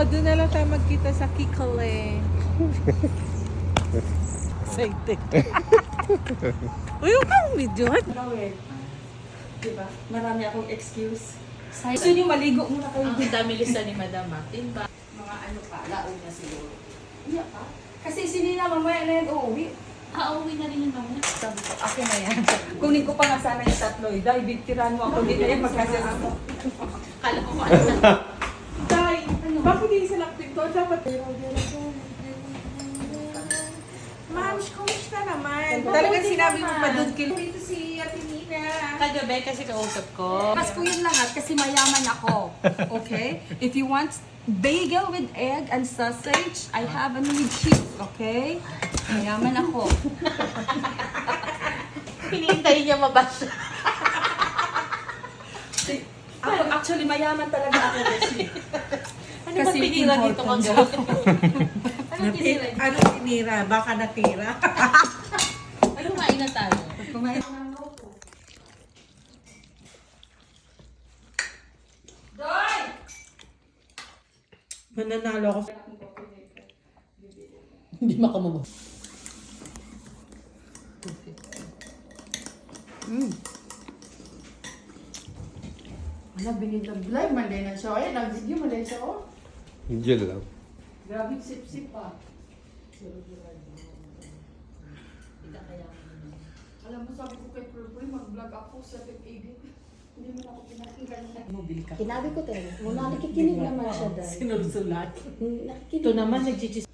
doon na lang tayo magkita sa Kikale. Excited. Uy, huwag kang video. Gawin. Diba? Marami akong excuse. Gusto nyo maligo muna kayo. Ang dami lista ni Madam Martin ba? Mga ano pa, laon na siguro. Iya pa. Kasi sinina mamaya na yan uuwi. Uuwi na rin yung mamaya. Sabi ko, akin na yan. Kunin ko pa nga sana yung tatlo. Dahil bigtiran mo ako. Hindi na yan magkasama. Kala ko ano na. Tay, bakit hindi sa laptop to? Dapat... Ma'am, kumusta naman? Talagang sinabi mo pa doon kilo. Dito si Ate Nina. Kagabi kasi kausap ko. Mas ko yun lahat kasi mayaman ako. Okay? If you want bagel with egg and sausage, I have ano with cheese. Okay? Mayaman ako. Hinihintay niya mabash. Ako, actually, mayaman talaga ako kasi. Ano ba tinira dito kang gawin? Ano tinira dito? Ano tinira? Baka natira. Ano kumain na tayo? Kumain ng loko. Doy! Mananalo ako. Hindi makamamo. Wala, binigay man din na siya. Ayan, nag-video mo din siya, oh. Diyan lang. Grabe, sip-sip pa. Alam mo, sabi ko kay Purple, mag-vlog ako sa edit. Hindi mo na ako pinakinggan na. Mobile ka. Kinabi ko tayo. Muna nakikinig naman siya dahil. Sinusulat. Nakikinig. Ito naman nagchichis.